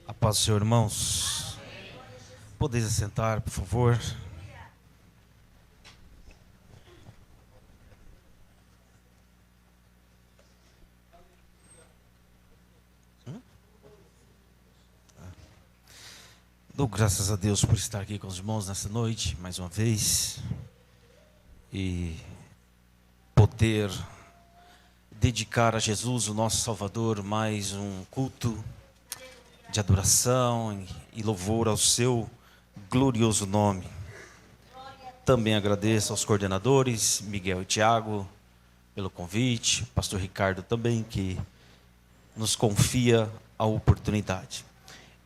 A paz do Senhor, irmãos. Podeis assentar, por favor. Dou graças a Deus por estar aqui com os irmãos nessa noite, mais uma vez, e poder dedicar a Jesus, o nosso Salvador, mais um culto de adoração e louvor ao seu glorioso nome. Também agradeço aos coordenadores, Miguel e Tiago, pelo convite, pastor Ricardo também, que nos confia a oportunidade.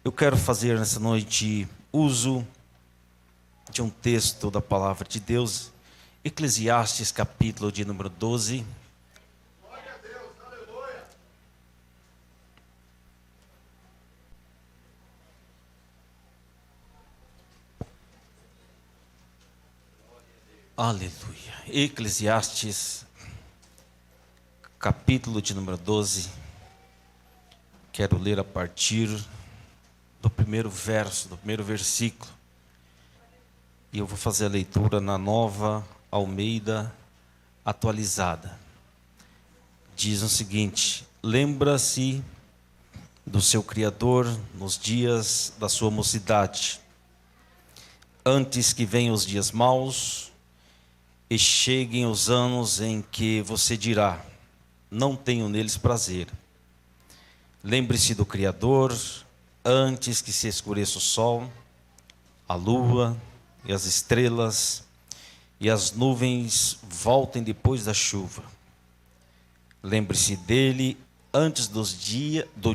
Eu quero fazer nessa noite uso de um texto da palavra de Deus, Eclesiastes capítulo de número 12. Glória a Deus, aleluia. Aleluia. Eclesiastes capítulo de número 12. Quero ler a partir do primeiro verso, do primeiro versículo. E eu vou fazer a leitura na Nova Almeida atualizada. Diz o seguinte: lembra-se do seu Criador nos dias da sua mocidade, antes que venham os dias maus e cheguem os anos em que você dirá: não tenho neles prazer. Lembre-se do Criador antes que se escureça o sol, a lua e as estrelas, e as nuvens voltem depois da chuva. Lembre-se dele antes do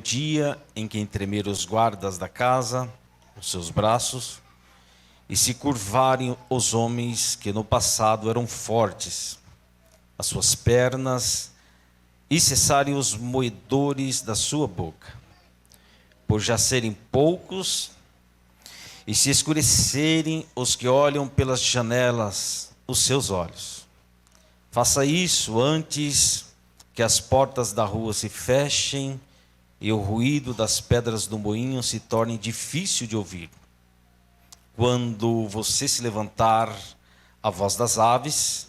dia em que tremer os guardas da casa, os seus braços, e se curvarem os homens que no passado eram fortes, as suas pernas, e cessarem os moedores da sua boca. Por já serem poucos, e se escurecerem os que olham pelas janelas os seus olhos. Faça isso antes que as portas da rua se fechem e o ruído das pedras do moinho se torne difícil de ouvir. Quando você se levantar a voz das aves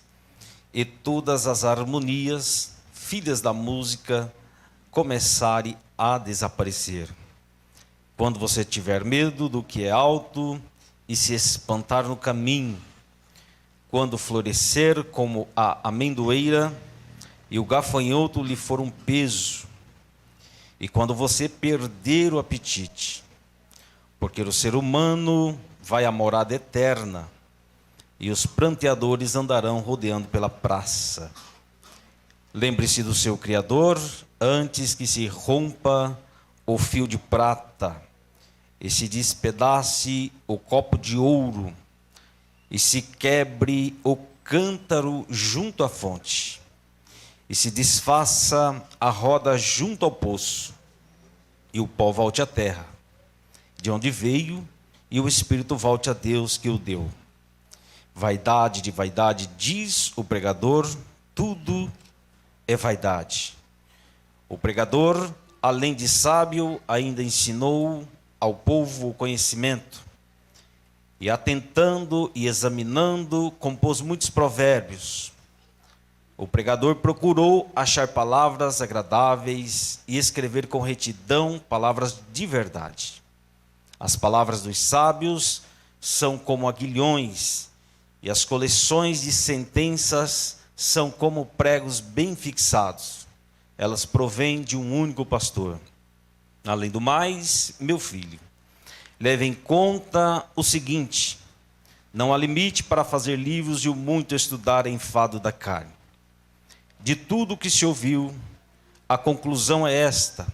e todas as harmonias, filhas da música, começarem a desaparecer. Quando você tiver medo do que é alto e se espantar no caminho, quando florescer como a amendoeira e o gafanhoto lhe for um peso, e quando você perder o apetite, porque o ser humano vai à morada eterna, e os pranteadores andarão rodeando pela praça. Lembre-se do seu Criador antes que se rompa o fio de prata, e se despedace o copo de ouro, e se quebre o cântaro junto à fonte, e se desfaça a roda junto ao poço, e o pó volte à terra, de onde veio, e o espírito volte a Deus que o deu. Vaidade de vaidade, diz o pregador, tudo é vaidade. O pregador, além de sábio, ainda ensinou ao povo o conhecimento, e atentando e examinando, compôs muitos provérbios. O pregador procurou achar palavras agradáveis e escrever com retidão palavras de verdade. As palavras dos sábios são como aguilhões, e as coleções de sentenças são como pregos bem fixados. Elas provêm de um único pastor. Além do mais, meu filho, leve em conta o seguinte: não há limite para fazer livros e o muito estudar é enfado da carne. De tudo o que se ouviu, a conclusão é esta: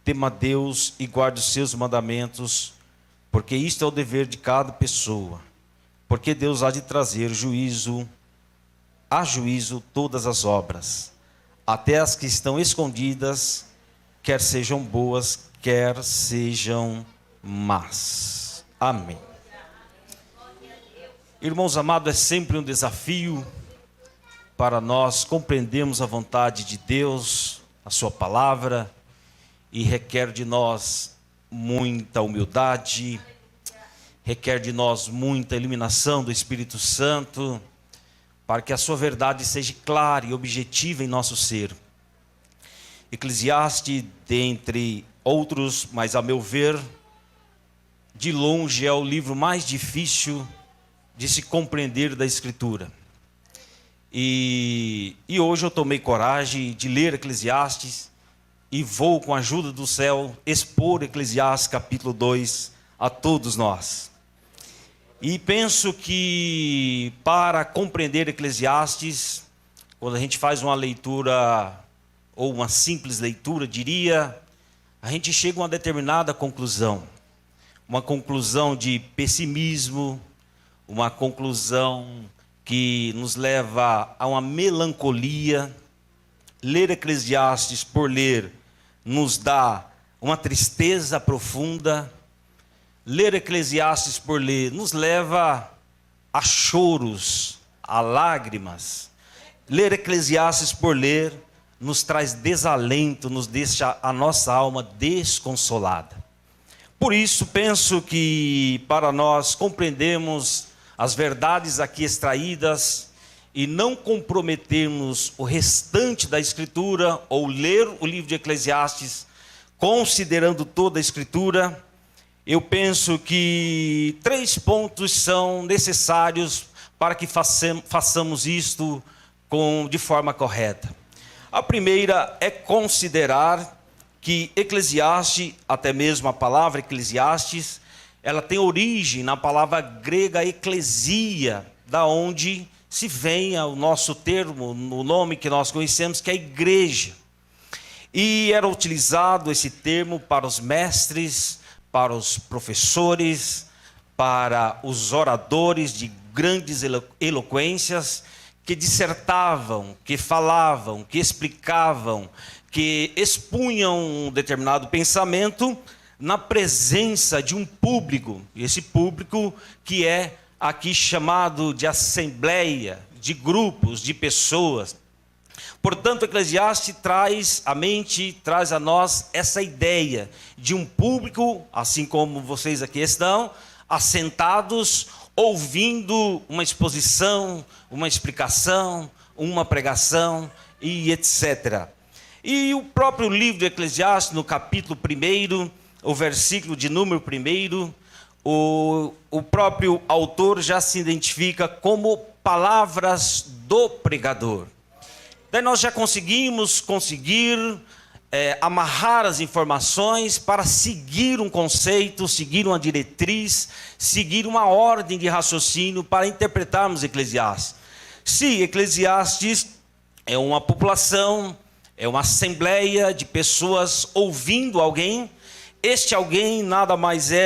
tema a Deus e guarde os seus mandamentos, porque isto é o dever de cada pessoa. Porque Deus há de trazer a juízo todas as obras, até as que estão escondidas, quer sejam boas, quer sejam más. Amém. Irmãos amados, é sempre um desafio para nós compreendermos a vontade de Deus, a sua palavra, e requer de nós muita humildade, requer de nós muita iluminação do Espírito Santo, para que a sua verdade seja clara e objetiva em nosso ser. Eclesiastes, dentre outros, mas a meu ver, de longe é o livro mais difícil de se compreender da Escritura. E hoje eu tomei coragem de ler Eclesiastes e vou, com a ajuda do céu, expor Eclesiastes capítulo 2 a todos nós. E penso que para compreender Eclesiastes, quando a gente faz uma leitura, ou uma simples leitura, diria, a gente chega a uma determinada conclusão. Uma conclusão de pessimismo, uma conclusão que nos leva a uma melancolia. Ler Eclesiastes por ler nos dá uma tristeza profunda. Ler Eclesiastes por ler nos leva a choros, a lágrimas. Ler Eclesiastes por ler nos traz desalento, nos deixa a nossa alma desconsolada. Por isso, penso que para nós compreendermos as verdades aqui extraídas e não comprometermos o restante da Escritura, ou ler o livro de Eclesiastes considerando toda a Escritura, eu penso que 3 pontos são necessários para que façamos isto de forma correta. A primeira é considerar que Eclesiastes, até mesmo a palavra Eclesiastes, ela tem origem na palavra grega eclesia, da onde se vem o nosso termo, o nome que nós conhecemos, que é igreja. E era utilizado esse termo para os mestres, para os professores, para os oradores de grandes eloquências, que dissertavam, que falavam, que explicavam, que expunham um determinado pensamento na presença de um público. Esse público que é aqui chamado de assembleia, de grupos, de pessoas. Portanto, Eclesiastes traz à mente, traz a nós essa ideia de um público, assim como vocês aqui estão, assentados, ouvindo uma exposição, uma explicação, uma pregação e etc. E o próprio livro de Eclesiastes, no capítulo 1, o versículo de número 1, o próprio autor já se identifica como palavras do pregador. Daí nós já conseguimos amarrar as informações para seguir um conceito, seguir uma diretriz, seguir uma ordem de raciocínio para interpretarmos Eclesiastes. Se Eclesiastes é uma população, é uma assembleia de pessoas ouvindo alguém, este alguém nada mais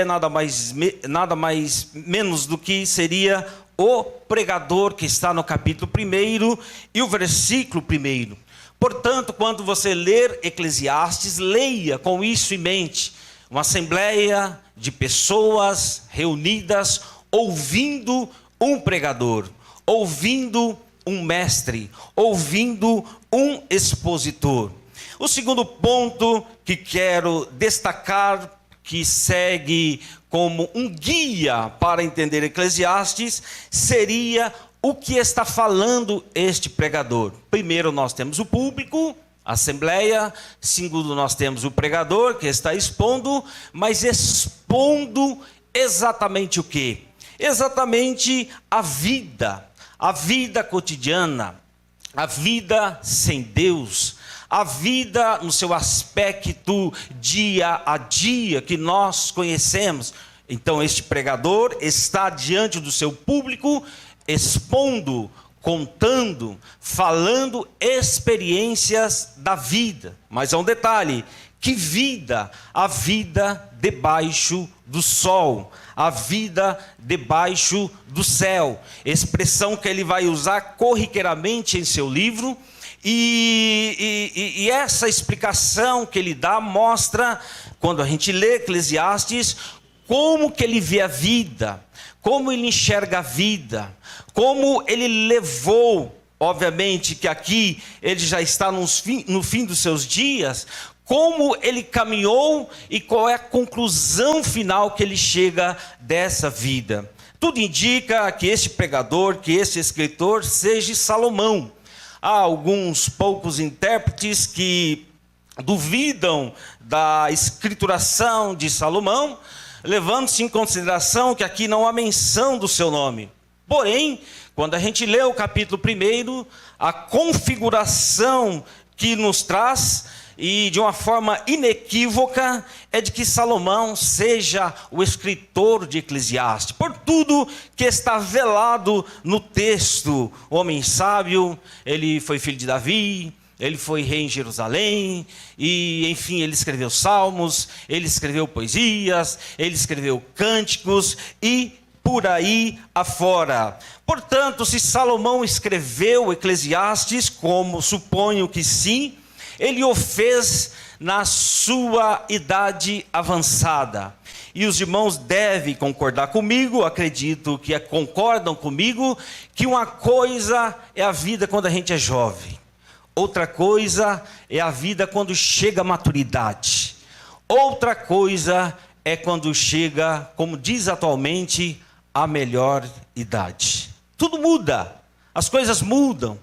menos do que seria o pregador que está no capítulo 1 e o versículo 1. Portanto, quando você ler Eclesiastes, leia com isso em mente. Uma assembleia de pessoas reunidas, ouvindo um pregador, ouvindo um mestre, ouvindo um expositor. O segundo ponto que quero destacar, que segue como um guia para entender Eclesiastes, seria o que está falando este pregador. Primeiro nós temos o público, a assembleia. Segundo nós temos o pregador que está expondo, mas expondo exatamente o quê? Exatamente a vida cotidiana, a vida sem Deus, a vida no seu aspecto dia a dia que nós conhecemos. Então este pregador está diante do seu público, expondo, contando, falando experiências da vida. Mas há um detalhe: que vida? A vida debaixo do sol, a vida debaixo do céu. Expressão que ele vai usar corriqueiramente em seu livro. E essa explicação que ele dá mostra, quando a gente lê Eclesiastes, como que ele vê a vida, como ele enxerga a vida, como ele levou, obviamente que aqui ele já está no fim dos seus dias, como ele caminhou e qual é a conclusão final que ele chega dessa vida. Tudo indica que este pregador, que este escritor seja Salomão. Há alguns poucos intérpretes que duvidam da escrituração de Salomão, levando-se em consideração que aqui não há menção do seu nome. Porém, quando a gente lê o capítulo 1, a configuração que nos traz, e de uma forma inequívoca, é de que Salomão seja o escritor de Eclesiastes, por tudo que está velado no texto. Homem sábio, ele foi filho de Davi, ele foi rei em Jerusalém, e enfim, ele escreveu salmos, ele escreveu poesias, ele escreveu cânticos, e por aí afora. Portanto, se Salomão escreveu Eclesiastes, como suponho que sim, ele o fez na sua idade avançada. E os irmãos devem concordar comigo, acredito que concordam comigo, que uma coisa é a vida quando a gente é jovem. Outra coisa é a vida quando chega a maturidade. Outra coisa é quando chega, como diz atualmente, a melhor idade. Tudo muda, as coisas mudam,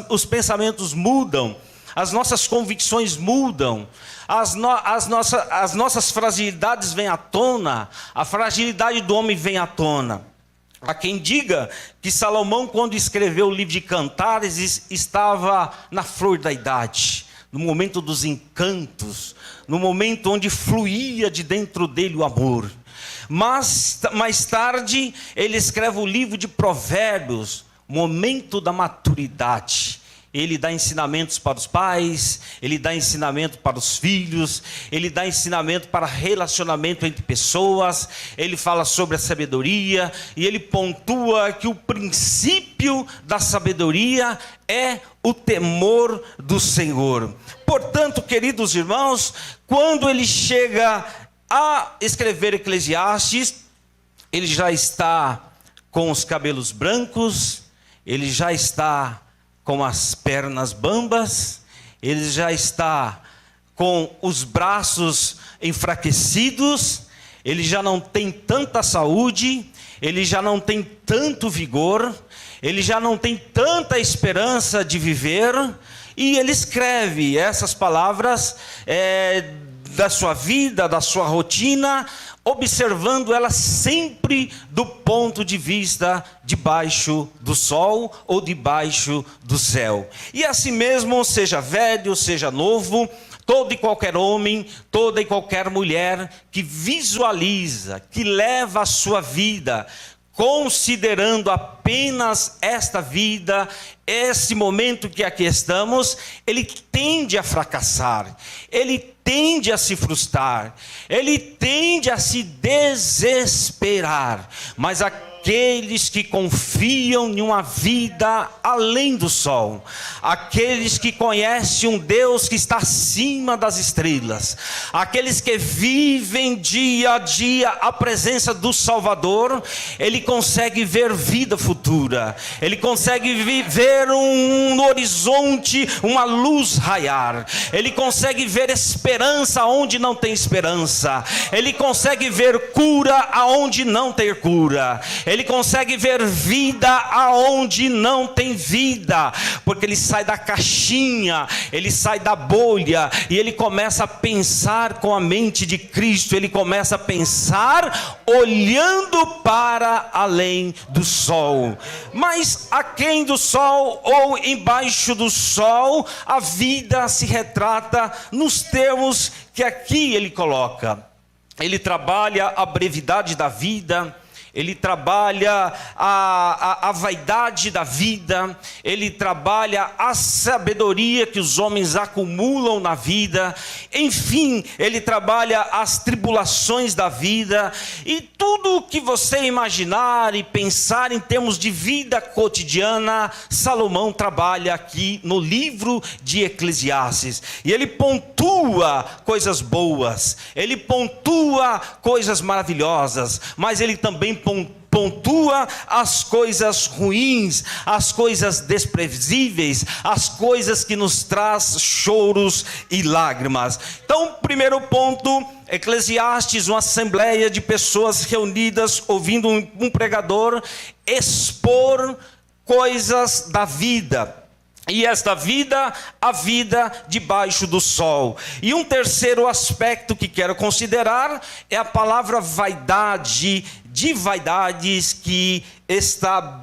os pensamentos mudam, as nossas convicções mudam, as nossas fragilidades vêm à tona, a fragilidade do homem vem à tona. Há quem diga que Salomão, quando escreveu o livro de Cantares, estava na flor da idade, no momento dos encantos, no momento onde fluía de dentro dele o amor. Mas mais tarde ele escreve o livro de Provérbios, momento da maturidade. Ele dá ensinamentos para os pais, ele dá ensinamento para os filhos, ele dá ensinamento para relacionamento entre pessoas, ele fala sobre a sabedoria, e ele pontua que o princípio da sabedoria é o temor do Senhor. Portanto, queridos irmãos, quando ele chega a escrever Eclesiastes, ele já está com os cabelos brancos, ele já está com as pernas bambas, ele já está com os braços enfraquecidos, ele já não tem tanta saúde, ele já não tem tanto vigor, ele já não tem tanta esperança de viver, e ele escreve essas palavras da sua vida, da sua rotina, observando ela sempre do ponto de vista debaixo do sol ou debaixo do céu. E assim mesmo, seja velho, seja novo, todo e qualquer homem, toda e qualquer mulher que visualiza, que leva a sua vida considerando apenas esta vida, esse momento que aqui estamos, ele tende a fracassar, ele tende a se frustrar, ele tende a se desesperar. Mas aqueles que confiam em uma vida além do sol, aqueles que conhecem um Deus que está acima das estrelas, aqueles que vivem dia a dia a presença do Salvador, ele consegue ver vida futura, ele consegue ver no horizonte uma luz raiar, ele consegue ver esperança onde não tem esperança, ele consegue ver cura aonde não tem cura, ele consegue ver vida aonde não tem vida, porque ele sai da caixinha, ele sai da bolha, e ele começa a pensar com a mente de Cristo, ele começa a pensar olhando para além do sol. Mas aquém do sol ou embaixo do sol, a vida se retrata nos termos que aqui ele coloca. Ele trabalha a brevidade da vida, ele trabalha a vaidade da vida, ele trabalha a sabedoria que os homens acumulam na vida, enfim, ele trabalha as tribulações da vida, e tudo o que você imaginar e pensar em termos de vida cotidiana, Salomão trabalha aqui no livro de Eclesiastes, e ele pontua coisas boas, ele pontua coisas maravilhosas, mas ele também pontua as coisas ruins, as coisas desprezíveis, as coisas que nos traz choros e lágrimas. Então, primeiro ponto, Eclesiastes, uma assembleia de pessoas reunidas, ouvindo um pregador expor coisas da vida. E esta vida, a vida debaixo do sol. E um terceiro aspecto que quero considerar é a palavra vaidade, de vaidades, que está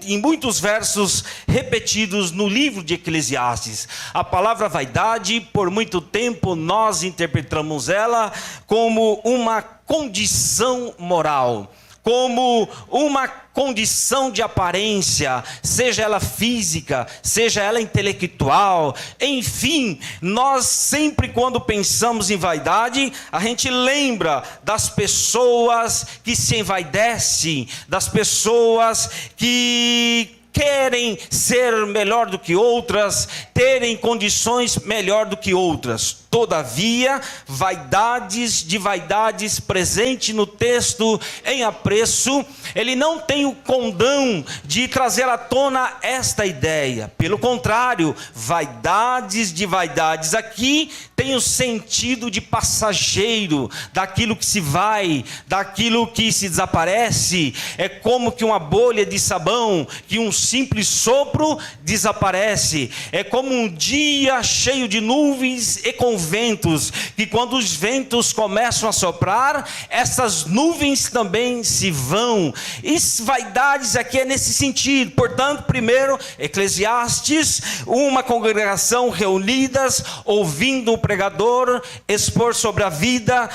em muitos versos repetidos no livro de Eclesiastes. A palavra vaidade, por muito tempo nós interpretamos ela como uma condição moral, como uma condição de aparência, seja ela física, seja ela intelectual, enfim, nós sempre quando pensamos em vaidade, a gente lembra das pessoas que se envaidecem, das pessoas que querem ser melhor do que outras, terem condições melhor do que outras. Todavia, vaidades de vaidades presente no texto em apreço, ele não tem o condão de trazer à tona esta ideia. Pelo contrário, vaidades de vaidades aqui tem o sentido de passageiro, daquilo que se vai, daquilo que se desaparece. É como que uma bolha de sabão, que um simples sopro desaparece. É como um dia cheio de nuvens e com ventos, que quando os ventos começam a soprar, essas nuvens também se vão. E vaidades aqui é nesse sentido. Portanto, primeiro, Eclesiastes, uma congregação reunidas, ouvindo o pregador expor sobre a vida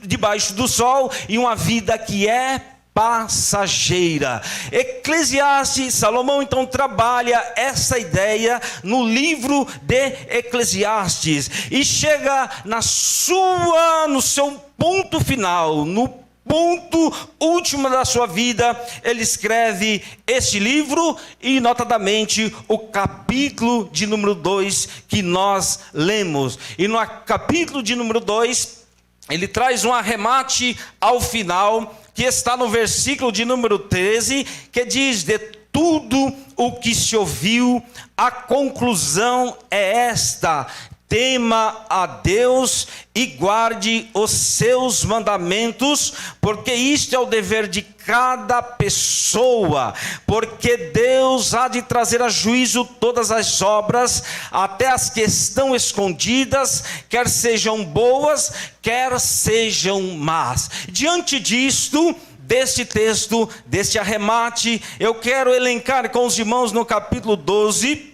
debaixo do sol, e uma vida que é passageira. Eclesiastes, Salomão então trabalha essa ideia no livro de Eclesiastes e chega no seu ponto final, no ponto último da sua vida, ele escreve este livro e notadamente o capítulo de número 2 que nós lemos. E no capítulo de número 2, ele traz um arremate ao final, que está no versículo de número 13, que diz: de tudo o que se ouviu, a conclusão é esta: tema a Deus e guarde os seus mandamentos, porque isto é o dever de cada pessoa, porque Deus há de trazer a juízo todas as obras, até as que estão escondidas, quer sejam boas, quer sejam más. Diante disto, deste texto, deste arremate, eu quero elencar com os irmãos no capítulo 12,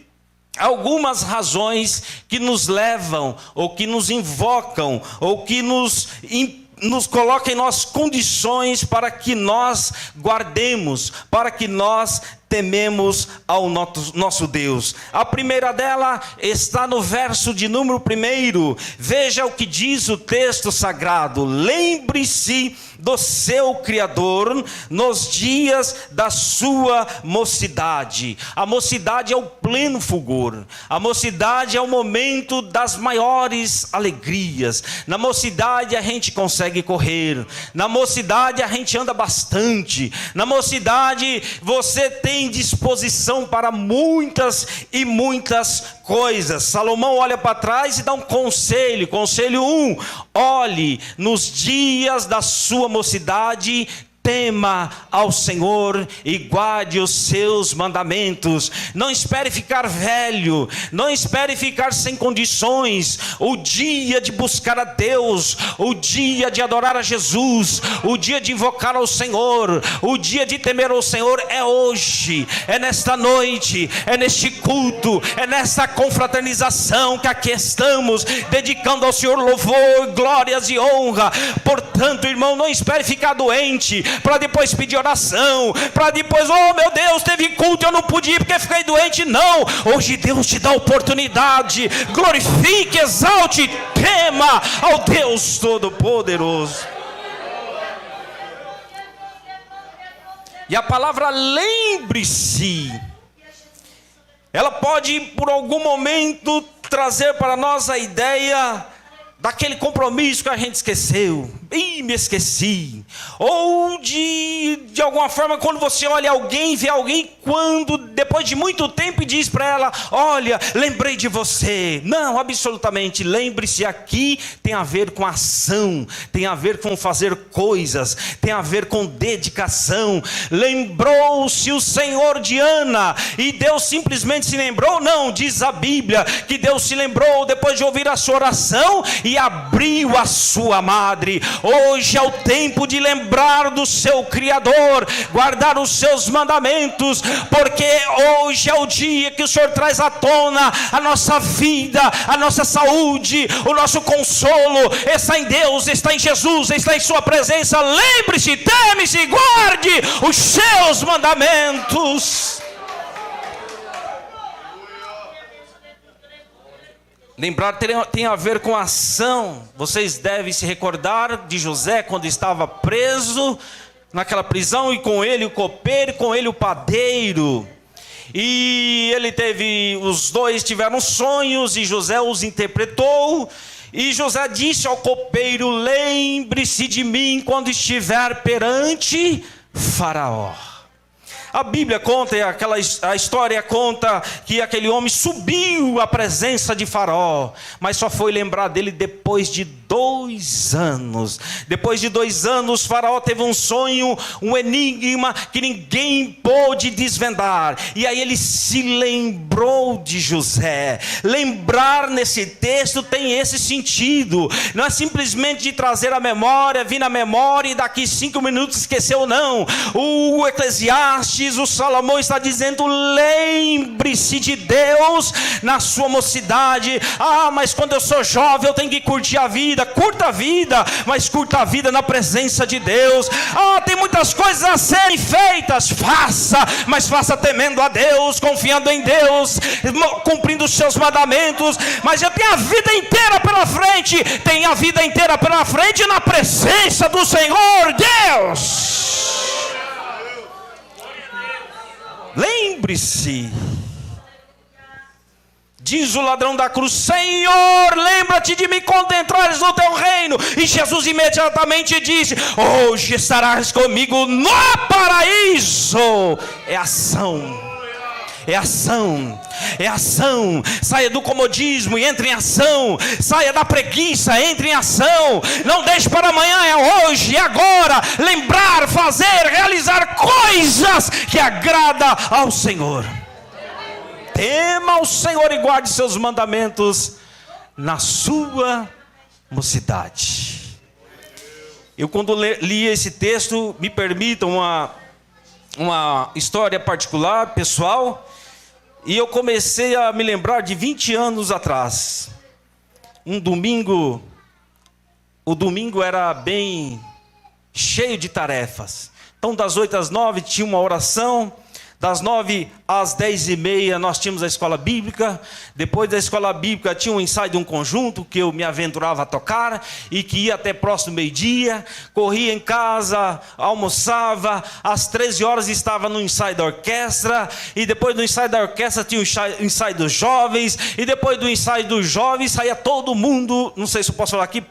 algumas razões que nos levam, ou que nos invocam, ou que nos colocam em nossas condições para que nós guardemos, para que nós tememos ao nosso Deus. A primeira dela está no verso de número 1. Veja o que diz o texto sagrado: lembre-se do seu Criador nos dias da sua mocidade. A mocidade é o pleno fulgor. A mocidade é o momento das maiores alegrias. Na mocidade a gente consegue correr. Na mocidade a gente anda bastante. Na mocidade você tem disposição para muitas e muitas coisas. Salomão olha para trás e dá um conselho. Conselho 1: olhe nos dias da sua mocidade, tema ao Senhor e guarde os seus mandamentos. Não espere ficar velho, não espere ficar sem condições. O dia de buscar a Deus, o dia de adorar a Jesus, o dia de invocar ao Senhor, o dia de temer ao Senhor é hoje, é nesta noite, é neste culto, é nesta confraternização que aqui estamos, dedicando ao Senhor louvor, glórias e honra. Portanto, irmão, não espere ficar doente para depois pedir oração, para depois, oh meu Deus, teve culto, eu não pude ir porque fiquei doente. Não, hoje Deus te dá oportunidade. Glorifique, exalte, tema ao Deus Todo-Poderoso. E a palavra lembre-se, ela pode por algum momento trazer para nós a ideia daquele compromisso que a gente esqueceu, me esqueci, ou de alguma forma, quando você olha alguém, vê alguém, quando depois de muito tempo e diz para ela, olha, lembrei de você. Não, absolutamente, lembre-se, aqui tem a ver com ação, tem a ver com fazer coisas, tem a ver com dedicação. Lembrou-se o Senhor de Ana, e Deus simplesmente se lembrou? Não, diz a Bíblia, que Deus se lembrou depois de ouvir a sua oração, e abriu a sua madre. Hoje é o tempo de lembrar do seu Criador, guardar os seus mandamentos, porque hoje é o dia que o Senhor traz à tona a nossa vida, a nossa saúde, o nosso consolo está em Deus, está em Jesus, está em sua presença. Lembre-se, teme-se, guarde os seus mandamentos. Lembrar tem a ver com ação. Vocês devem se recordar de José quando estava preso naquela prisão, e com ele o copeiro, com ele o padeiro. E os dois tiveram sonhos, e José os interpretou. E José disse ao copeiro, lembre-se de mim quando estiver perante Faraó. A Bíblia conta, a história conta que aquele homem subiu à presença de Faraó, mas só foi lembrar dele depois de 2 anos. Depois de 2 anos, Faraó teve um sonho, um enigma que ninguém pôde desvendar. E aí ele se lembrou de José. Lembrar nesse texto tem esse sentido. Não é simplesmente de trazer a memória, vir na memória e daqui 5 minutos esqueceu, não. O Eclesiastes, o Salomão está dizendo, lembre-se de Deus na sua mocidade. Mas quando eu sou jovem eu tenho que curtir a vida. Curta a vida, mas curta a vida na presença de Deus. Tem muitas coisas a serem feitas, faça, mas faça temendo a Deus, confiando em Deus, cumprindo os seus mandamentos. Mas eu tenho a vida inteira pela frente, tenho a vida inteira pela frente na presença do Senhor Deus. Lembre-se. Diz o ladrão da cruz, Senhor, lembra-te de me quando entrares no teu reino. E Jesus imediatamente disse, hoje estarás comigo no paraíso. É ação. É ação, é ação. Saia do comodismo e entre em ação. Saia da preguiça, entre em ação. Não deixe para amanhã, é hoje, é agora. Lembrar, fazer, realizar coisas que agradam ao Senhor. Tema ao Senhor e guarde seus mandamentos na sua mocidade. Eu quando li esse texto, me permitam uma história particular, pessoal. E eu comecei a me lembrar de 20 anos atrás. Um domingo, o domingo era bem cheio de tarefas. Então das 8 às 9 tinha uma oração. Das 9 às 10h30 nós tínhamos a escola bíblica. Depois da escola bíblica tinha um ensaio de um conjunto que eu me aventurava a tocar e que ia até próximo meio-dia. Corria em casa, almoçava. Às 13 horas estava no ensaio da orquestra. E depois do ensaio da orquestra tinha o ensaio dos jovens. E depois do ensaio dos jovens saía todo mundo, não sei se eu posso falar aqui,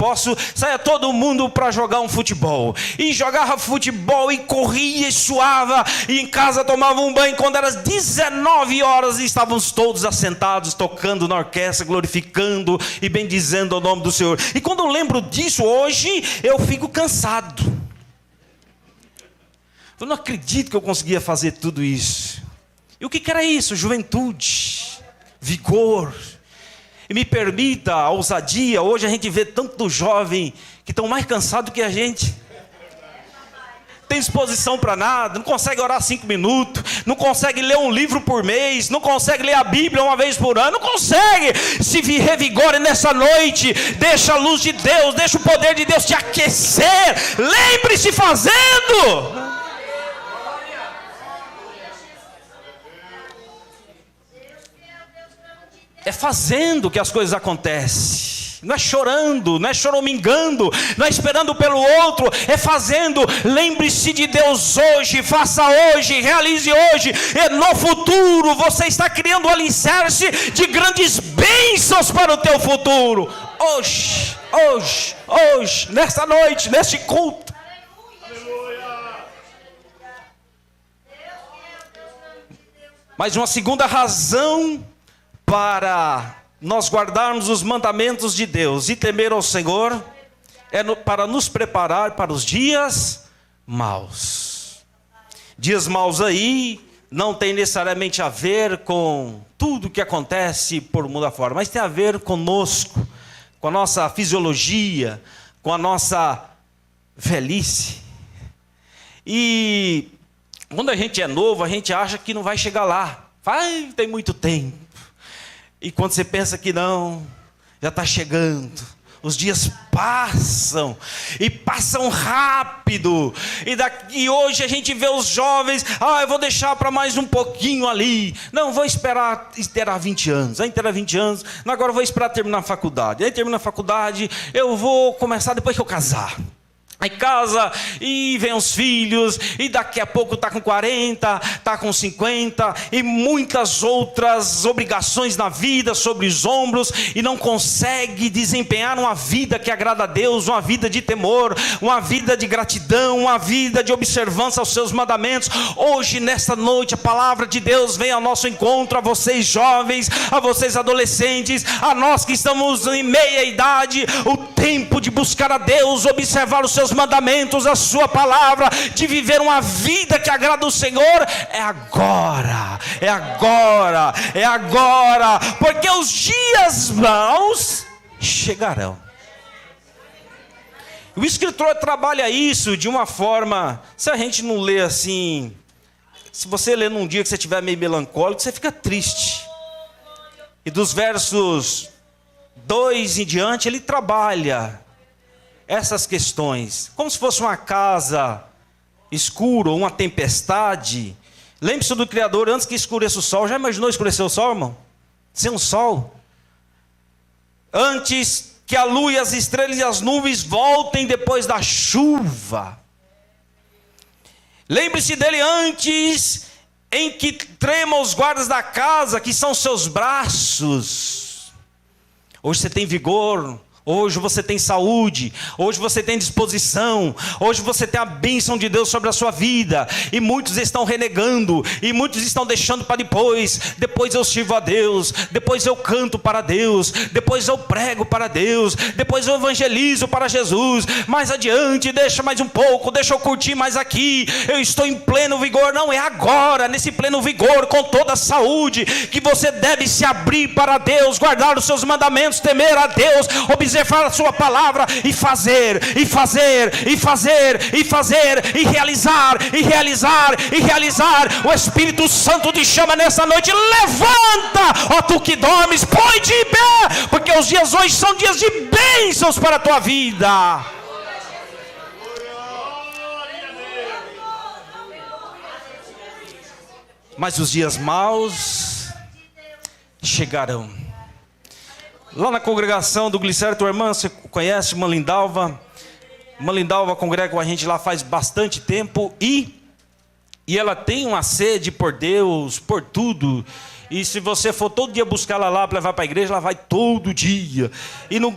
saía todo mundo para jogar um futebol. E jogava futebol e corria e suava. E em casa tomava um banho. Quando era 19 horas estávamos todos assentados, tocando na orquestra, glorificando e bendizendo o nome do Senhor. E quando eu lembro disso hoje, eu fico cansado. Eu não acredito que eu conseguia fazer tudo isso. E o que era isso? Juventude, vigor. E me permita a ousadia. Hoje a gente vê tanto jovem que estão mais cansados que a gente. Tem disposição para nada, não consegue orar 5 minutos, não consegue ler um livro por mês, não consegue ler a Bíblia uma vez por ano, não consegue. Se revigore nessa noite, deixa a luz de Deus, deixa o poder de Deus te aquecer. Lembre-se fazendo. É fazendo que as coisas acontecem. Não é chorando, não é choramingando, não é esperando pelo outro, é fazendo. Lembre-se de Deus hoje, faça hoje, realize hoje, e no futuro você está criando um alicerce de grandes bênçãos para o teu futuro. hoje, nesta noite, neste culto. Mas uma segunda razão para nós guardarmos os mandamentos de Deus e temer ao Senhor é para nos preparar para os dias maus. Dias maus aí não tem necessariamente a ver com tudo que acontece por mundo afora, mas tem a ver conosco, com a nossa fisiologia, com a nossa velhice. E quando a gente é novo, a gente acha que não vai chegar lá. Tem muito tempo. E quando você pensa que não, já está chegando. Os dias passam, e passam rápido. E hoje a gente vê os jovens, eu vou deixar para mais um pouquinho ali. Não, vou esperar terá 20 anos. Aí terá 20 anos, agora eu vou esperar terminar a faculdade. Aí termina a faculdade, eu vou começar depois que eu casar. Aí casa e vem os filhos, e daqui a pouco está com 40, está com 50, e muitas outras obrigações na vida sobre os ombros, e não consegue desempenhar uma vida que agrada a Deus, uma vida de temor, uma vida de gratidão, uma vida de observância aos seus mandamentos. Hoje, nesta noite, a palavra de Deus vem ao nosso encontro, a vocês jovens, a vocês adolescentes, a nós que estamos em meia idade. O tempo de buscar a Deus, observar os seus mandamentos, a sua palavra, de viver uma vida que agrada o Senhor, é agora, porque os dias maus chegarão. O escritor trabalha isso de uma forma, se a gente não lê assim, se você ler num dia que você estiver meio melancólico, você fica triste. E dos versos 2 em diante, ele trabalha essas questões, como se fosse uma casa escura, ou uma tempestade. Lembre-se do Criador, antes que escureça o sol. Já imaginou escurecer o sol, irmão? Sem um sol. Antes que a lua e as estrelas e as nuvens voltem depois da chuva. Lembre-se dele antes em que tremam os guardas da casa, que são seus braços. Hoje você tem vigor, hoje você tem saúde, hoje você tem disposição, hoje você tem a bênção de Deus sobre a sua vida, e muitos estão renegando, e muitos estão deixando para depois eu sirvo a Deus, depois eu canto para Deus, depois eu prego para Deus, depois eu evangelizo para Jesus, mais adiante, deixa mais um pouco, deixa eu curtir mais aqui, eu estou em pleno vigor. Não, é agora, nesse pleno vigor, com toda a saúde, que você deve se abrir para Deus, guardar os seus mandamentos, temer a Deus, observar a sua palavra, e fazer, e realizar. O Espírito Santo te chama nessa noite. Levanta, ó tu que dormes, põe de pé, porque os dias hoje são dias de bênçãos para a tua vida. Mas os dias maus chegarão. Lá na congregação do Glicério, tua irmã, você conhece uma Lindalva? Uma Lindalva congrega com a gente lá faz bastante tempo, e ela tem uma sede por Deus, por tudo. E se você for todo dia buscar ela lá para levar para a igreja, ela vai todo dia. E não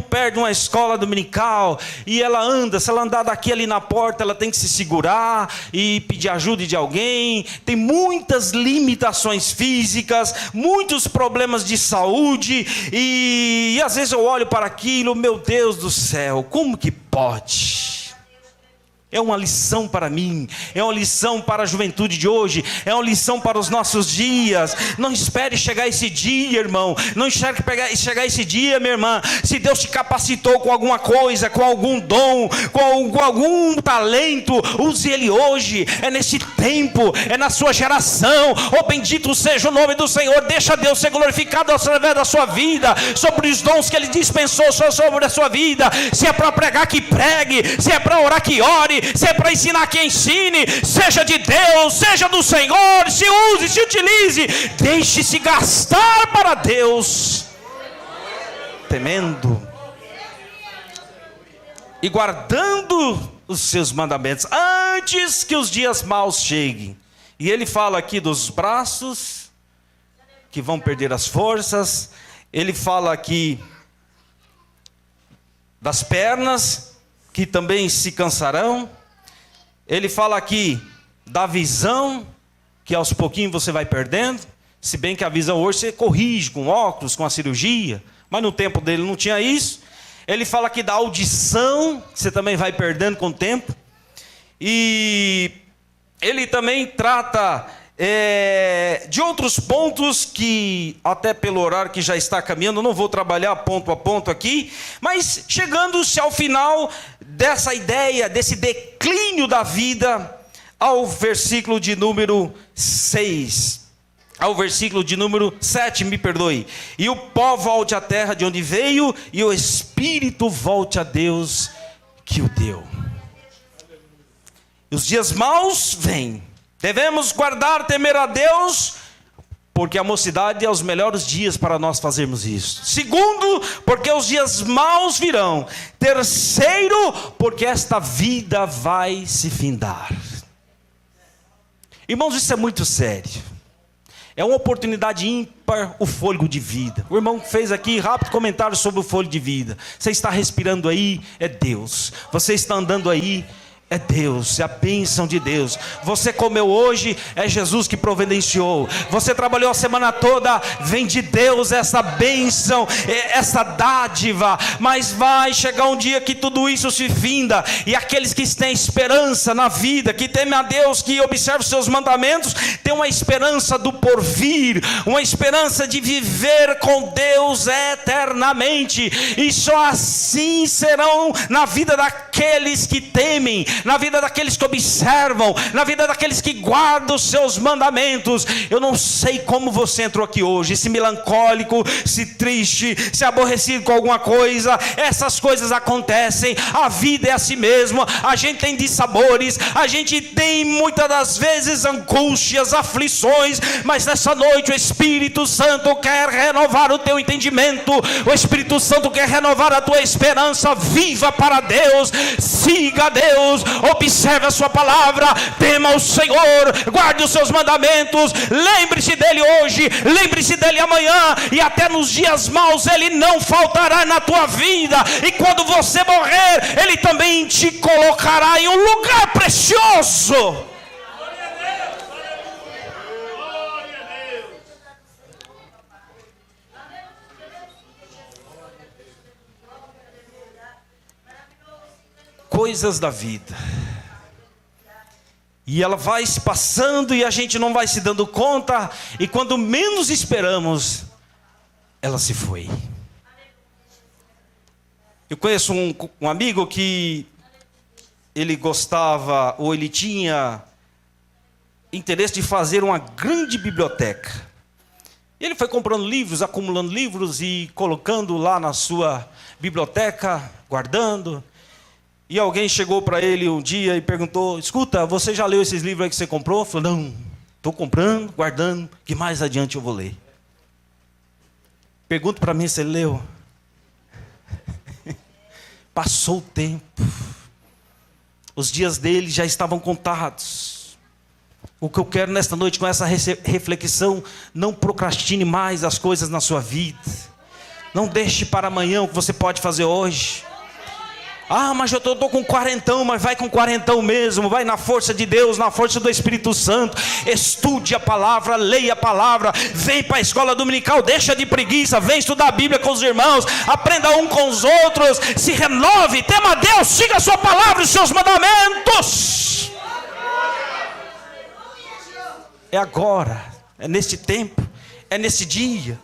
perde uma escola dominical. E ela anda, se ela andar daqui ali na porta, ela tem que se segurar e pedir ajuda de alguém. Tem muitas limitações físicas, muitos problemas de saúde. E às vezes eu olho para aquilo, meu Deus do céu, como que pode? É uma lição para mim, é uma lição para a juventude de hoje, é uma lição para os nossos dias. Não espere chegar esse dia, irmão. Não espere chegar esse dia, minha irmã. Se Deus te capacitou com alguma coisa, com algum dom, com algum talento, use ele hoje. É nesse tempo, é na sua geração. Oh, bendito seja o nome do Senhor. Deixa Deus ser glorificado através da sua vida, sobre os dons que ele dispensou sobre a sua vida. Se é para pregar, que pregue. Se é para orar, que ore. Se é para ensinar, que ensine. Seja de Deus, seja do Senhor. Se use, se utilize. Deixe-se gastar para Deus, temendo e guardando os seus mandamentos, antes que os dias maus cheguem. E ele fala aqui dos braços que vão perder as forças. Ele fala aqui das pernas, que também se cansarão. Ele fala aqui da visão, que aos pouquinhos você vai perdendo. Se bem que a visão hoje você corrige com óculos, com a cirurgia, mas no tempo dele não tinha isso. Ele fala aqui da audição, que você também vai perdendo com o tempo. E ele também trata de outros pontos que, até pelo horário que já está caminhando, eu não vou trabalhar ponto a ponto aqui, mas chegando-se ao final dessa ideia, desse declínio da vida, ao versículo de número 6. Ao versículo de número 7, me perdoe. E o pó volte à terra de onde veio, e o espírito volte a Deus que o deu. E os dias maus vêm. Devemos guardar, temer a Deus, porque a mocidade é os melhores dias para nós fazermos isso. Segundo, porque os dias maus virão. Terceiro, porque esta vida vai se findar. Irmãos, isso é muito sério. É uma oportunidade ímpar, o fôlego de vida. O irmão fez aqui rápido comentário sobre o fôlego de vida. Você está respirando aí, é Deus. Você está andando aí, é Deus, é a bênção de Deus. Você comeu hoje, é Jesus que providenciou. Você trabalhou a semana toda, vem de Deus essa bênção, essa dádiva. Mas vai chegar um dia que tudo isso se finda, e aqueles que têm esperança na vida, que temem a Deus, que observam os seus mandamentos, têm uma esperança do porvir, uma esperança de viver com Deus eternamente. E só assim serão na vida daqueles que temem, na vida daqueles que observam, na vida daqueles que guardam os seus mandamentos. Eu não sei como você entrou aqui hoje, se melancólico, se triste, se aborrecido com alguma coisa. Essas coisas acontecem, a vida é assim mesmo. A gente tem dissabores, a gente tem muitas das vezes angústias, aflições, mas nessa noite o Espírito Santo quer renovar o teu entendimento, o Espírito Santo quer renovar a tua esperança. Viva para Deus, siga a Deus, observe a sua palavra, tema o Senhor, guarde os seus mandamentos, lembre-se dele hoje, lembre-se dele amanhã, e até nos dias maus ele não faltará na tua vida. E quando você morrer, ele também te colocará em um lugar precioso. Coisas da vida, e ela vai se passando e a gente não vai se dando conta, e quando menos esperamos, ela se foi. Eu conheço um amigo que ele gostava, ou ele tinha interesse de fazer uma grande biblioteca. Ele foi comprando livros, acumulando livros e colocando lá na sua biblioteca, guardando. E alguém chegou para ele um dia e perguntou: escuta, você já leu esses livros aí que você comprou? Ele falou: não, estou comprando, guardando, que mais adiante eu vou ler. Pergunto para mim se ele leu. Passou o tempo, os dias dele já estavam contados. O que eu quero nesta noite com essa reflexão: não procrastine mais as coisas na sua vida. Não deixe para amanhã o que você pode fazer hoje. Ah, mas eu estou com quarentão, mas vai com quarentão mesmo, vai na força de Deus, na força do Espírito Santo. Estude a palavra, leia a palavra, vem para a escola dominical, deixa de preguiça, vem estudar a Bíblia com os irmãos, aprenda um com os outros, se renove, tema a Deus, siga a sua palavra e os seus mandamentos. É agora, é neste tempo, é nesse dia.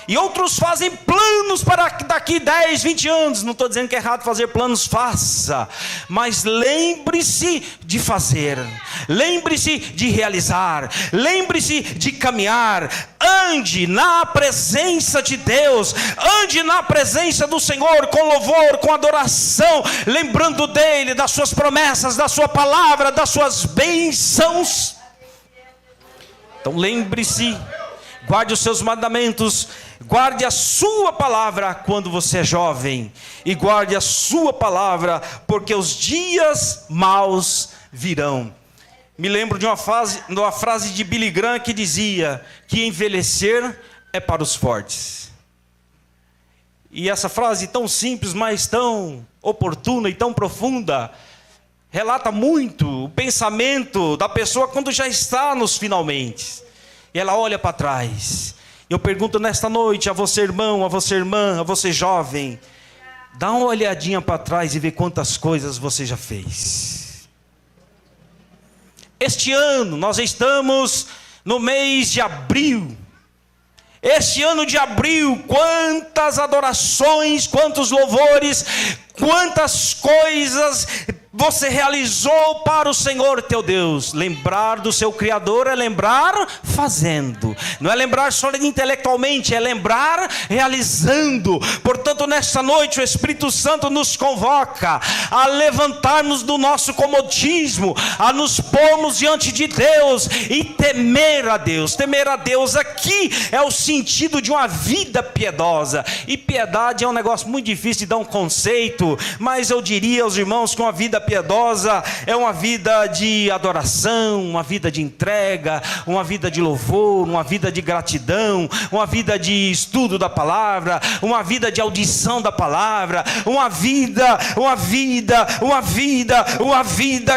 E outros fazem planos para daqui 10, 20 anos. Não estou dizendo que é errado fazer planos, faça. Mas lembre-se de fazer. Lembre-se de realizar. Lembre-se de caminhar. Ande na presença de Deus. Ande na presença do Senhor com louvor, com adoração. Lembrando dele, das suas promessas, da sua palavra, das suas bênçãos. Então lembre-se. Guarde os seus mandamentos, guarde a sua palavra quando você é jovem, e guarde a sua palavra, porque os dias maus virão. Me lembro de uma frase de Billy Graham que dizia que envelhecer é para os fortes. E essa frase tão simples, mas tão oportuna e tão profunda, relata muito o pensamento da pessoa quando já está nos finalmente. E ela olha para trás. Eu pergunto nesta noite a você, irmão, a você, irmã, a você, jovem, dá uma olhadinha para trás e vê quantas coisas você já fez. Este ano nós estamos no mês de abril. Este ano de abril, quantas adorações, quantos louvores, quantas coisas você realizou para o Senhor teu Deus. Lembrar do seu Criador é lembrar fazendo. Não é lembrar só intelectualmente, é lembrar realizando. Portanto, nesta noite o Espírito Santo nos convoca a levantarmos do nosso comodismo, a nos pormos diante de Deus e temer a Deus. Temer a Deus aqui é o sentido de uma vida piedosa. E piedade é um negócio muito difícil de dar um conceito, mas eu diria aos irmãos que uma vida piedosa é uma vida de adoração, uma vida de entrega, uma vida de louvor, uma vida de gratidão, uma vida de estudo da palavra, uma vida de audição da palavra, uma vida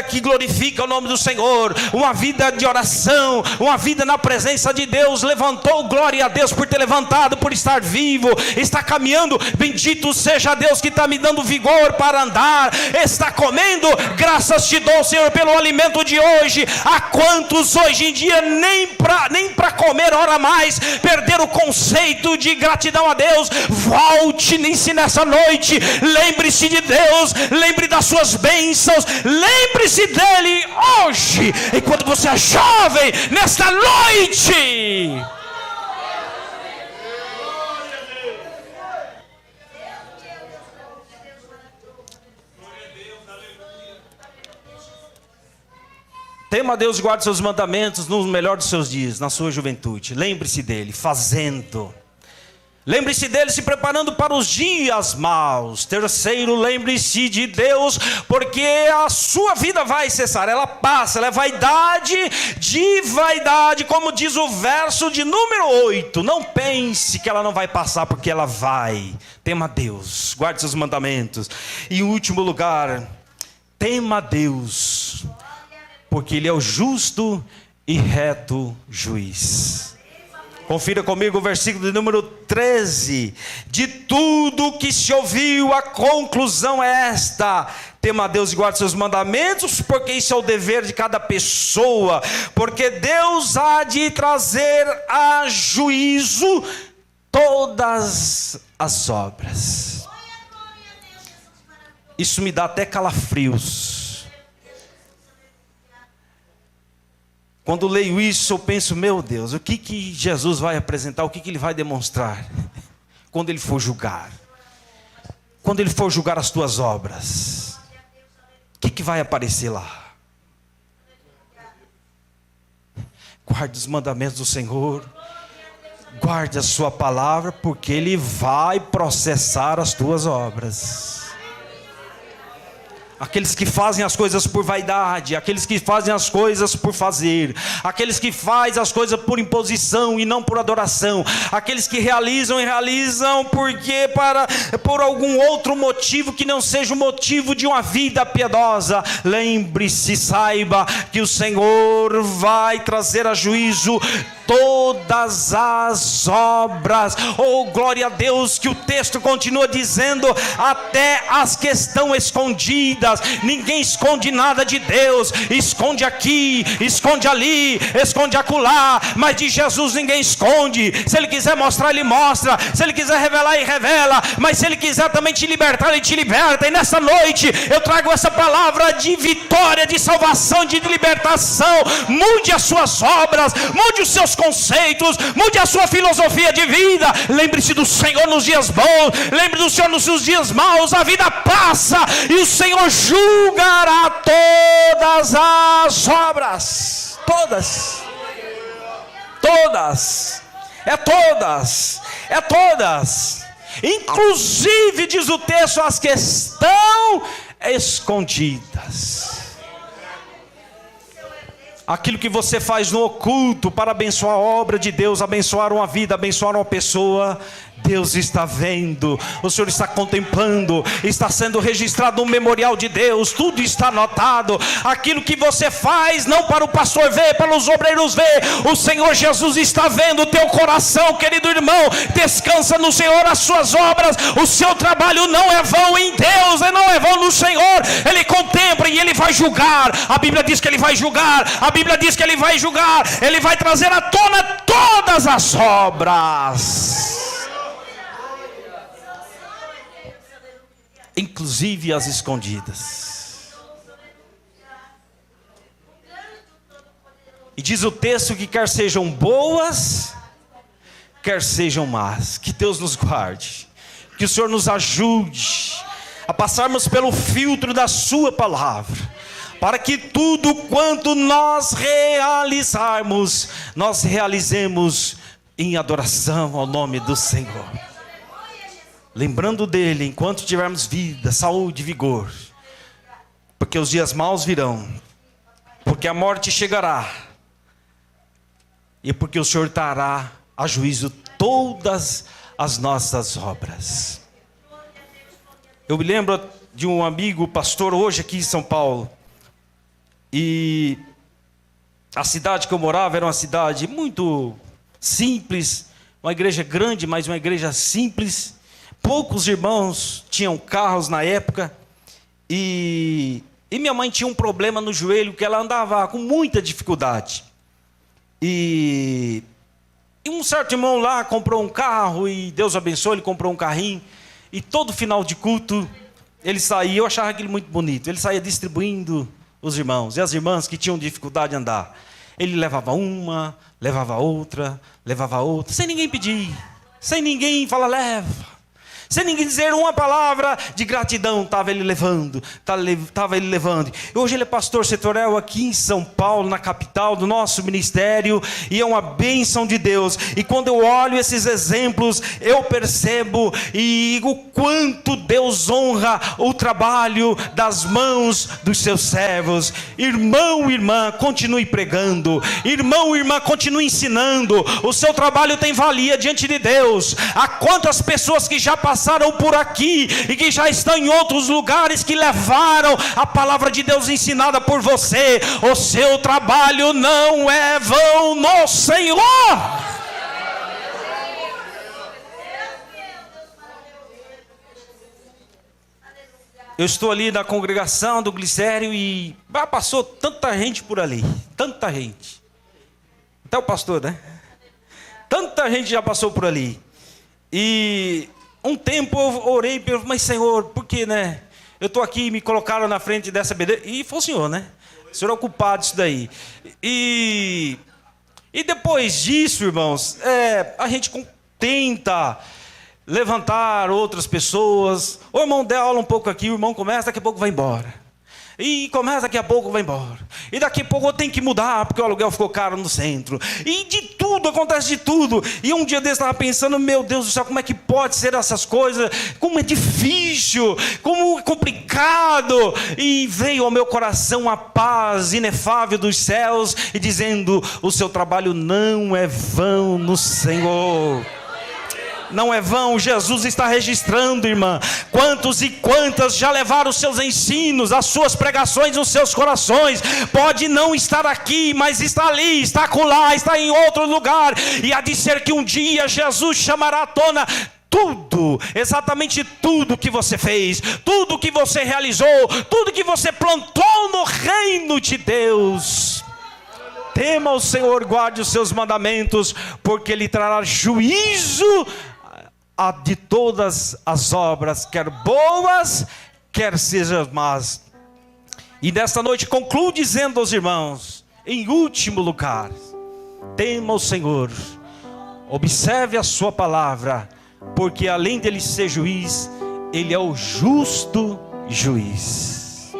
que glorifica o nome do Senhor, uma vida de oração, uma vida na presença de Deus. Levantou, glória a Deus por ter levantado, por estar vivo, está caminhando. Bendito seja Deus que está me dando vigor para andar, está comendo. Graças te dou, Senhor, pelo alimento de hoje. Há quantos hoje em dia nem para comer hora mais perder o conceito de gratidão a Deus? Volte-se nessa noite, lembre-se de Deus, lembre das suas bênçãos, lembre-se dele hoje, enquanto você é jovem, nesta noite. Tema a Deus e guarde seus mandamentos no melhor dos seus dias, na sua juventude. Lembre-se dele, fazendo. Lembre-se dele, se preparando para os dias maus. Terceiro, lembre-se de Deus, porque a sua vida vai cessar. Ela passa, ela é vaidade de vaidade, como diz o verso de número 8. Não pense que ela não vai passar, porque ela vai. Tema a Deus, guarde seus mandamentos. E em último lugar, tema a Deus, porque ele é o justo e reto juiz. Confira comigo o versículo de número 13. De tudo que se ouviu, a conclusão é esta: tema a Deus e guarde seus mandamentos, porque isso é o dever de cada pessoa. Porque Deus há de trazer a juízo todas as obras. Isso me dá até calafrios. Quando leio isso, eu penso, meu Deus, o que Jesus vai apresentar, o que ele vai demonstrar quando ele for julgar? Quando ele for julgar as tuas obras, o que vai aparecer lá? Guarde os mandamentos do Senhor, guarde a sua palavra, porque ele vai processar as tuas obras. Aqueles que fazem as coisas por vaidade, aqueles que fazem as coisas por fazer, aqueles que fazem as coisas por imposição e não por adoração, aqueles que realizam porque por algum outro motivo que não seja o motivo de uma vida piedosa. Lembre-se, saiba que o Senhor vai trazer a juízo todas as obras. Oh, glória a Deus, que o texto continua dizendo, até as que estão escondidas. Ninguém esconde nada de Deus, esconde aqui, esconde ali, esconde acolá, mas de Jesus ninguém esconde. Se ele quiser mostrar, ele mostra, se ele quiser revelar, ele revela, mas se ele quiser também te libertar, ele te liberta. E nessa noite eu trago essa palavra de vitória, de salvação, de libertação. Mude as suas obras, mude os seus conceitos, mude a sua filosofia de vida. Lembre-se do Senhor nos dias bons, lembre do Senhor nos seus dias maus. A vida passa e o Senhor julgará todas as obras. Todas. Inclusive, diz o texto, as que estão escondidas. Aquilo que você faz no oculto para abençoar a obra de Deus, abençoar uma vida, abençoar uma pessoa, Deus está vendo, o Senhor está contemplando, está sendo registrado no memorial de Deus, tudo está anotado. Aquilo que você faz, não para o pastor ver, para os obreiros ver, o Senhor Jesus está vendo o teu coração, querido irmão. Descansa no Senhor as suas obras, o seu trabalho não é vão em Deus, e não é vão no Senhor. Ele contempla e Ele vai julgar. A Bíblia diz que Ele vai julgar, a Bíblia diz que Ele vai julgar, Ele vai trazer à tona todas as obras, inclusive as escondidas. E diz o texto que quer sejam boas, quer sejam más. Que Deus nos guarde, que o Senhor nos ajude a passarmos pelo filtro da sua palavra, para que tudo quanto nós realizarmos, nós realizemos em adoração ao nome do Senhor, lembrando dele enquanto tivermos vida, saúde e vigor, porque os dias maus virão, porque a morte chegará, e porque o Senhor trará a juízo todas as nossas obras. Eu me lembro de um amigo pastor hoje aqui em São Paulo, e a cidade que eu morava era uma cidade muito simples, uma igreja grande, mas uma igreja simples. Poucos irmãos tinham carros na época, e minha mãe tinha um problema no joelho, que ela andava com muita dificuldade. E um certo irmão lá comprou um carro, e Deus abençoou, ele comprou um carrinho, e todo final de culto ele saía, eu achava aquilo muito bonito, ele saía distribuindo os irmãos e as irmãs que tinham dificuldade de andar. Ele levava uma, levava outra, sem ninguém pedir, sem ninguém falar leva, sem ninguém dizer uma palavra de gratidão. Estava ele levando. E hoje ele é pastor setorial aqui em São Paulo, na capital do nosso ministério, e é uma bênção de Deus. E quando eu olho esses exemplos, eu percebo o quanto Deus honra o trabalho das mãos dos seus servos. Irmão, irmã, continue pregando. Irmão, irmã, continue ensinando. O seu trabalho tem valia diante de Deus. Há quantas pessoas que já passaram por aqui e que já estão em outros lugares, que levaram a palavra de Deus ensinada por você. O seu trabalho não é vão no Senhor. Eu estou ali na congregação do Glicério e passou tanta gente por ali, tanta gente, até o pastor, né? Tanta gente já passou por ali. E um tempo eu orei e perguntei, mas Senhor, por que, né? Eu estou aqui, me colocaram na frente dessa bandeira. E foi o Senhor, né? O Senhor é o culpado disso daí. E depois disso, irmãos, a gente tenta levantar outras pessoas. O irmão dá aula um pouco aqui, o irmão começa, daqui a pouco vai embora. E começa, daqui a pouco vai embora. E daqui a pouco eu tenho que mudar, porque o aluguel ficou caro no centro. E de tudo, acontece de tudo. E um dia desse eu estava pensando, meu Deus do céu, como é que pode ser essas coisas? Como é difícil, como é complicado. E veio ao meu coração a paz inefável dos céus, e dizendo, o seu trabalho não é vão no Senhor. Não é vão, Jesus está registrando, irmã. Quantos e quantas já levaram os seus ensinos, as suas pregações nos seus corações. Pode não estar aqui, mas está ali, está acolá, está em outro lugar. E há de ser que um dia Jesus chamará à tona tudo, exatamente tudo que você fez, tudo que você realizou, tudo que você plantou no reino de Deus. Tema o Senhor, guarde os seus mandamentos, porque Ele trará juízo de todas as obras, quer boas, quer sejam más. E nesta noite concluo dizendo aos irmãos, em último lugar, tema o Senhor, observe a sua palavra, porque além dele ser juiz, Ele é o justo juiz.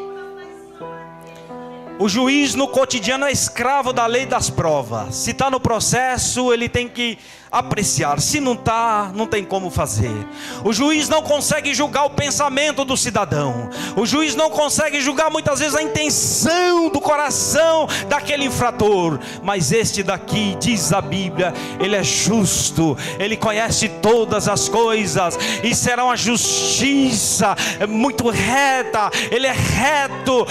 O juiz no cotidiano é escravo da lei das provas. Se está no processo, ele tem que apreciar. Se não está, não tem como fazer. O juiz não consegue julgar o pensamento do cidadão. O juiz não consegue julgar muitas vezes a intenção do coração daquele infrator. Mas este daqui, diz a Bíblia, ele é justo, ele conhece todas as coisas, e será uma justiça muito reta. Ele é reto,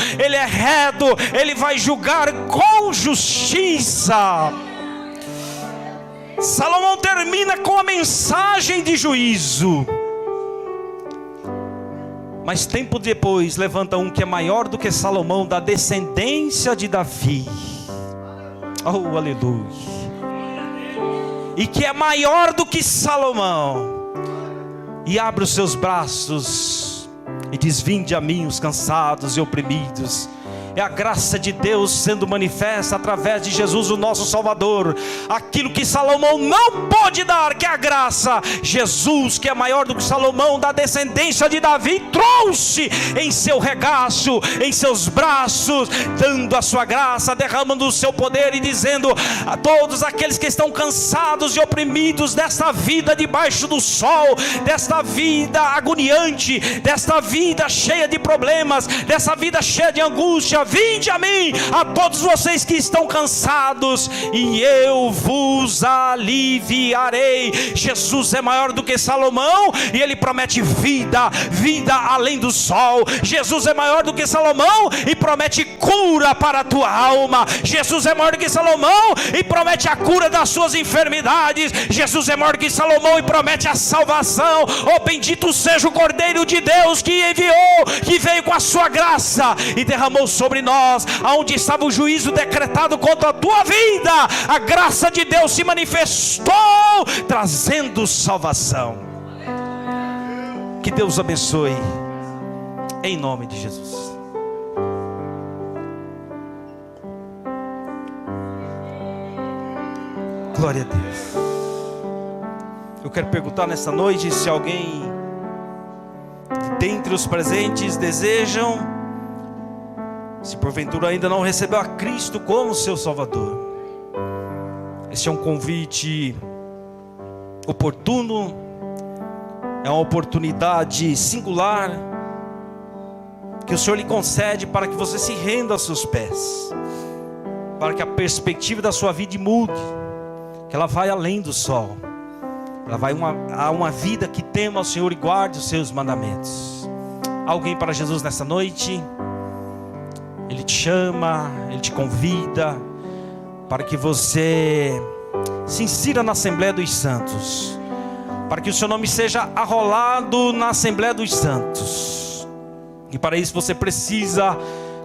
ele vai julgar com justiça. Salomão termina com a mensagem de juízo. Mas tempo depois levanta um que é maior do que Salomão, da descendência de Davi. Oh, aleluia. E que é maior do que Salomão. E abre os seus braços e diz: vinde a mim os cansados e oprimidos. É a graça de Deus sendo manifesta através de Jesus, o nosso Salvador. Aquilo que Salomão não pôde dar, que é a graça, Jesus, que é maior do que Salomão, da descendência de Davi, trouxe em seu regaço, em seus braços, dando a sua graça, derramando o seu poder e dizendo a todos aqueles que estão cansados e oprimidos desta vida debaixo do sol, desta vida agoniante, desta vida cheia de problemas, dessa vida cheia de angústia: vinde a mim, a todos vocês que estão cansados, e eu vos aliviarei. Jesus é maior do que Salomão, e ele promete vida, vida além do sol. Jesus é maior do que Salomão e promete cura para a tua alma. Jesus é maior do que Salomão e promete a cura das suas enfermidades. Jesus é maior do que Salomão e promete a salvação. Oh, bendito seja o Cordeiro de Deus que enviou, que veio com a sua graça e derramou sobre nós, aonde estava o juízo decretado contra a tua vida. A graça de Deus se manifestou, trazendo salvação. Que Deus abençoe, em nome de Jesus. Glória a Deus. Eu quero perguntar nessa noite se alguém dentre os presentes desejam, se porventura ainda não recebeu a Cristo como seu Salvador. Esse é um convite oportuno, é uma oportunidade singular que o Senhor lhe concede para que você se renda aos seus pés, para que a perspectiva da sua vida mude, que ela vai além do sol, ela vai a uma vida que tema ao Senhor e guarde os seus mandamentos. Alguém para Jesus nessa noite? Ele te chama, Ele te convida para que você se insira na Assembleia dos Santos, para que o seu nome seja arrolado na Assembleia dos Santos. E para isso você precisa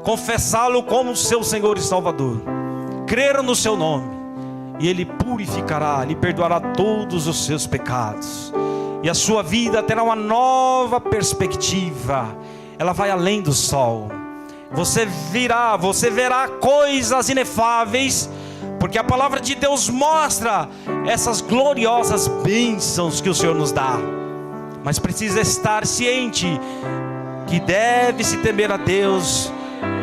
confessá-lo como seu Senhor e Salvador, crer no seu nome, e Ele purificará, lhe perdoará todos os seus pecados, e a sua vida terá uma nova perspectiva. Ela vai além do sol. Você verá coisas inefáveis, porque a palavra de Deus mostra essas gloriosas bênçãos que o Senhor nos dá. Mas precisa estar ciente que deve-se temer a Deus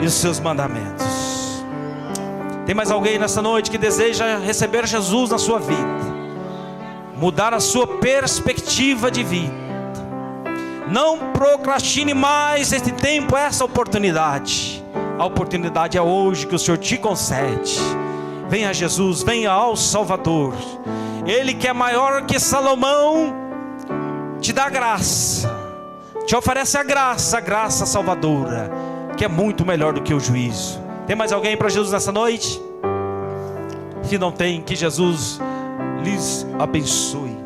e os seus mandamentos. Tem mais alguém nessa noite que deseja receber Jesus na sua vida, mudar a sua perspectiva de vida? Não procrastine mais este tempo, essa oportunidade. A oportunidade é hoje que o Senhor te concede. Venha a Jesus, venha ao Salvador. Ele que é maior que Salomão, te dá graça, te oferece a graça salvadora, que é muito melhor do que o juízo. Tem mais alguém para Jesus nessa noite? Se não tem, que Jesus lhes abençoe.